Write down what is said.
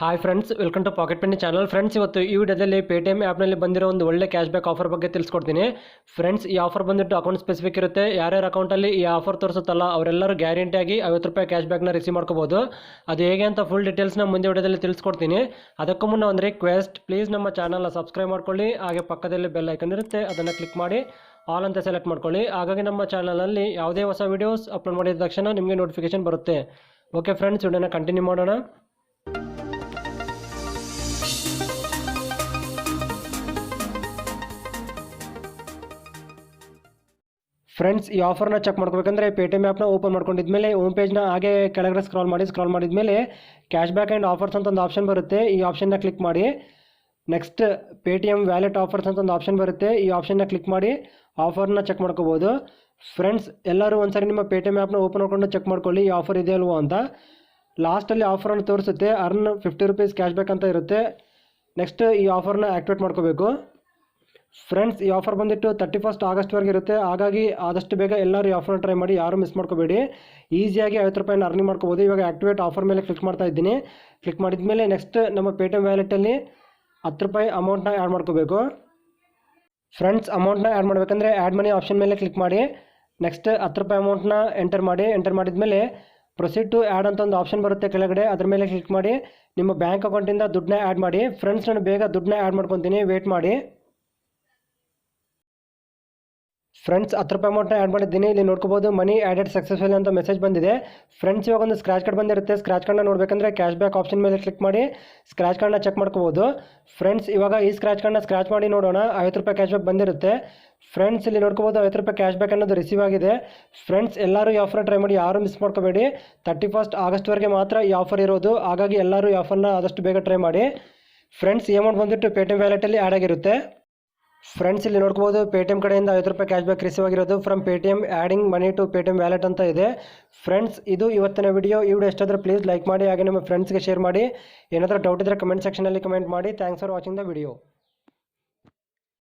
Hi friends, welcome to Pocket Penny channel. Friends, ಇವತ್ತು ಈ ವಿಡಿಯೋದಲ್ಲಿ ಪೇಟಿಎಮ್ ಆ್ಯಪ್ನಲ್ಲಿ ಬಂದಿರೋ ಒಂದು ಒಳ್ಳೆ ಕ್ಯಾಶ್ ಬ್ಯಾಕ್ ಆಫರ್ ಬಗ್ಗೆ ತಿಳಿಸ್ಕೊಡ್ತೀನಿ. ಫ್ರೆಂಡ್ಸ್, ಈ ಆಫರ್ ಬಂದುಬಿಟ್ಟು ಅಕೌಂಟ್ ಸ್ಪೆಸಿಫಿಕ್ ಇರುತ್ತೆ. ಯಾರ್ಯಾರ ಅಕೌಂಟಲ್ಲಿ ಈ ಆಫರ್ ತೋರಿಸುತ್ತಲ್ಲ ಅವರೆಲ್ಲರೂ ಗ್ಯಾರಂಟಿಯಾಗಿ ₹50 ಕ್ಯಾಶ್ ಬ್ಯಾಕ್ನ ರಿಸೀವ್ ಮಾಡ್ಕೋಬೋದು. ಅದು ಹೇಗೆ ಅಂತ ಫುಲ್ ಡೀಟೇಲ್ಸ್ನ ಮುಂದೆ ವಿಡಿಯೋದಲ್ಲಿ ತಿಳಿಸ್ಕೊಡ್ತೀನಿ. ಅದಕ್ಕೂ ಮುನ್ನ ಒಂದು ರಿಕ್ವೆಸ್ಟ್, ಪ್ಲೀಸ್ ನಮ್ಮ ಚಾನಲ್ನ ಸಬ್ಸ್ಕ್ರೈಬ್ ಮಾಡ್ಕೊಳ್ಳಿ. ಹಾಗೆ ಪಕ್ಕದಲ್ಲಿ ಬೆಲ್ ಐಕನ್ ಇರುತ್ತೆ, ಅದನ್ನು ಕ್ಲಿಕ್ ಮಾಡಿ ಆಲ್ ಅಂತ ಸೆಲೆಕ್ಟ್ ಮಾಡ್ಕೊಳ್ಳಿ. ಹಾಗಾಗಿ ನಮ್ಮ ಚಾನಲಲ್ಲಿ ಯಾವುದೇ ಹೊಸ ವೀಡಿಯೋಸ್ ಅಪ್ಲೋಡ್ ಮಾಡಿದ ತಕ್ಷಣ ನಿಮಗೆ ನೋಟಿಫಿಕೇಶನ್ ಬರುತ್ತೆ. ಓಕೆ ಫ್ರೆಂಡ್ಸ್, ವಿಡಿಯೋನ ಕಂಟಿನ್ಯೂ ಮಾಡೋಣ. ಫ್ರೆಂಡ್ಸ್, ಈ ಆಫರ್ನ ಚೆಕ್ ಮಾಡ್ಕೋಬೇಕಂದ್ರೆ ಪೇಟಿಎಮ್ ಆ್ಯಪ್ನ ಓಪನ್ ಮಾಡ್ಕೊಂಡಿದ್ಮೇಲೆ ಹೋಮ್ ಪೇಜ್ನ ಹಾಗೆ ಕೆಳಗಡೆ ಸ್ಕ್ರಾಲ್ ಮಾಡಿದ್ಮೇಲೆ ಕ್ಯಾಶ್ ಬ್ಯಾಕ್ ಆ್ಯಂಡ್ ಆಫರ್ಸ್ ಅಂತ ಒಂದು ಆಪ್ಷನ್ ಬರುತ್ತೆ. ಈ ಆಪ್ಷನ್ನ ಕ್ಲಿಕ್ ಮಾಡಿ. ನೆಕ್ಸ್ಟ್ ಪೇಟಿಎಮ್ ವ್ಯಾಲೆಟ್ ಆಫರ್ಸ್ ಅಂತ ಒಂದು ಆಪ್ಷನ್ ಬರುತ್ತೆ. ಈ ಆಪ್ಷನ್ನ ಕ್ಲಿಕ್ ಮಾಡಿ ಆಫರ್ನ ಚೆಕ್ ಮಾಡ್ಕೋಬೋದು. ಫ್ರೆಂಡ್ಸ್, ಎಲ್ಲರೂ ಒಂದ್ಸರಿ ನಿಮ್ಮ ಪೇಟಿಎಮ್ ಆ್ಯಪ್ನ ಓಪನ್ ಮಾಡ್ಕೊಂಡು ಚೆಕ್ ಮಾಡ್ಕೊಳ್ಳಿ ಈ ಆಫರ್ ಇದೆ ಅಲ್ವೋ ಅಂತ. ಲಾಸ್ಟಲ್ಲಿ ಆಫರನ್ನು ತೋರಿಸುತ್ತೆ, ಅರ್ನ್ ₹50 ಕ್ಯಾಶ್ ಬ್ಯಾಕ್ ಅಂತ ಇರುತ್ತೆ. ನೆಕ್ಸ್ಟ್ ಈ ಆಫರ್ನ ಆ್ಯಕ್ಟಿವೇಟ್ ಮಾಡ್ಕೋಬೇಕು. ಫ್ರೆಂಡ್ಸ್, ಈ ಆಫರ್ ಬಂದುಬಿಟ್ಟು 31 ಆಗಸ್ಟ್ವರೆಗೆ ಇರುತ್ತೆ. ಹಾಗಾಗಿ ಆದಷ್ಟು ಬೇಗ ಎಲ್ಲರೂ ಈ ಆಫರ್ನ ಟ್ರೈ ಮಾಡಿ, ಯಾರು ಮಿಸ್ ಮಾಡ್ಕೋಬೇಡಿ. ಈಸಿಯಾಗಿ ₹50 ಅರ್ನಿಂಗ್ ಮಾಡ್ಕೋಬೋದು. ಇವಾಗ ಆ್ಯಕ್ಟಿವೇಟ್ ಆಫರ್ ಮೇಲೆ ಕ್ಲಿಕ್ ಮಾಡ್ತಾ ಇದ್ದೀನಿ. ಕ್ಲಿಕ್ ಮಾಡಿದ್ಮೇಲೆ ನೆಕ್ಸ್ಟ್ ನಮ್ಮ ಪೇಟಿಎಮ್ ವ್ಯಾಲೆಟಲ್ಲಿ ₹10 ಅಮೌಂಟ್ನ ಆ್ಯಡ್ ಮಾಡ್ಕೋಬೇಕು. ಫ್ರೆಂಡ್ಸ್, ಅಮೌಂಟ್ನ ಆ್ಯಡ್ ಮಾಡಬೇಕಂದ್ರೆ ಆ್ಯಡ್ ಮನಿ ಆಪ್ಷನ್ ಮೇಲೆ ಕ್ಲಿಕ್ ಮಾಡಿ. ನೆಕ್ಸ್ಟ್ ₹10 ಅಮೌಂಟ್ನ ಎಂಟರ್ ಮಾಡಿದ್ಮೇಲೆ ಪ್ರೊಸೀಡ್ ಟು ಆ್ಯಡ್ ಅಂತ ಒಂದು ಆಪ್ಷನ್ ಬರುತ್ತೆ ಕೆಳಗಡೆ, ಅದ್ರ ಮೇಲೆ ಕ್ಲಿಕ್ ಮಾಡಿ ನಿಮ್ಮ ಬ್ಯಾಂಕ್ ಅಕೌಂಟಿಂದ ದುಡ್ಡನ್ನ ಆ್ಯಡ್ ಮಾಡಿ. ಫ್ರೆಂಡ್ಸ್, ನಾನು ಬೇಗ ದುಡ್ಡನ್ನ ಆ್ಯಡ್ ಮಾಡ್ಕೊತೀನಿ, ವೇಟ್ ಮಾಡಿ. ಫ್ರೆಂಡ್ಸ್, ₹10 ಅಮೌಂಟ್ನ ಆ್ಯಡ್ ಮಾಡಿದ್ದೀನಿ. ಇಲ್ಲಿ ನೋಡ್ಕೋಬೋದು ಮನಿ ಆ್ಯಡೆಡ್ ಸಕ್ಸಸ್ಫುಲ್ ಅಂತ ಮೆಸೇಜ್ ಬಂದಿದೆ. ಫ್ರೆಂಡ್ಸ್, ಇವಾಗ ಒಂದು ಸ್ಕ್ರಾಚ್ ಕಾರ್ಡ್ ಬಂದಿರುತ್ತೆ. ಸ್ಕ್ರಾಚ್ ಕಾರ್ಡ್ನ ನೋಡಬೇಕಂದ್ರೆ ಕ್ಯಾಶ್ ಬ್ಯಾಕ್ ಆಪ್ಷನ್ ಮೇಲೆ ಕ್ಲಿಕ್ ಮಾಡಿ ಸ್ಕ್ರಾಚ್ ಕಾರ್ಡ್ನ ಚೆಕ್ ಮಾಡ್ಕೋಬೋದು. ಫ್ರೆಂಡ್ಸ್, ಇವಾಗ ಈ ಸ್ಕ್ರಾಚ್ ಕಾರ್ಡ್ನ ಸ್ಕ್ರಾಚ್ ಮಾಡಿ ನೋಡೋಣ. ₹50 ಕ್ಯಾಶ್ ಬ್ಯಾಕ್ ಬಂದಿರುತ್ತೆ. ಫ್ರೆಂಡ್ಸ್, ಇಲ್ಲಿ ನೋಡ್ಕೋಬೋದು ₹50 ಕ್ಯಾಶ್ ಬ್ಯಾಕ್ ಅನ್ನೋದು ರಿಸೀವ್ ಆಗಿದೆ. ಫ್ರೆಂಡ್ಸ್, ಎಲ್ಲರೂ ಈ ಆಫರ್ನ ಟ್ರೈ ಮಾಡಿ, ಯಾರು ಮಿಸ್ ಮಾಡ್ಕೋಬೇಡಿ. 31 ಆಗಸ್ಟ್ವರೆಗೆ ಮಾತ್ರ ಈ ಆಫರ್ ಇರೋದು. ಹಾಗಾಗಿ ಎಲ್ಲರೂ ಈ ಆಫರ್ನ ಆದಷ್ಟು ಬೇಗ ಟ್ರೈ ಮಾಡಿ. ಫ್ರೆಂಡ್ಸ್, ಈ ಅಮೌಂಟ್ ಬಂದುಬಿಟ್ಟು ಪೇಟಿಎಮ್ ವ್ಯಾಲೆಟಲ್ಲಿ ಆ್ಯಡ್ ಆಗಿರುತ್ತೆ. ಫ್ರೆಂಡ್ಸ್, ಇಲ್ಲಿ ನೋಡ್ಕೋಬೋದು ಪೇಟಿಎಮ್ ಕಡೆಯಿಂದ ₹50 ಕ್ಯಾಶ್ ಬ್ಯಾಕ್ ರಿಸೀವ್ ಆಗಿರೋದು. From Paytm adding money to Paytm wallet ಅಂತ ಇದೆ. ಫ್ರೆಂಡ್ಸ್, ಇದು ಇವತ್ತಿನ ವಿಡಿಯೋ. ಈ ವಿಡಿಯೋ ಎಷ್ಟಾದರೂ ಪ್ಲೀಸ್ ಲೈಕ್ ಮಾಡಿ, ಹಾಗೆ ನಿಮ್ಮ ಫ್ರೆಂಡ್ಸ್ಗೆ ಶೇರ್ ಮಾಡಿ. ಏನಾದರೂ ಡೌಟ್ ಇದ್ದರೆ ಕಮೆಂಟ್ ಸೆಕ್ಷನಲ್ಲಿ ಕಮೆಂಟ್ ಮಾಡಿ. Thanks for watching the video.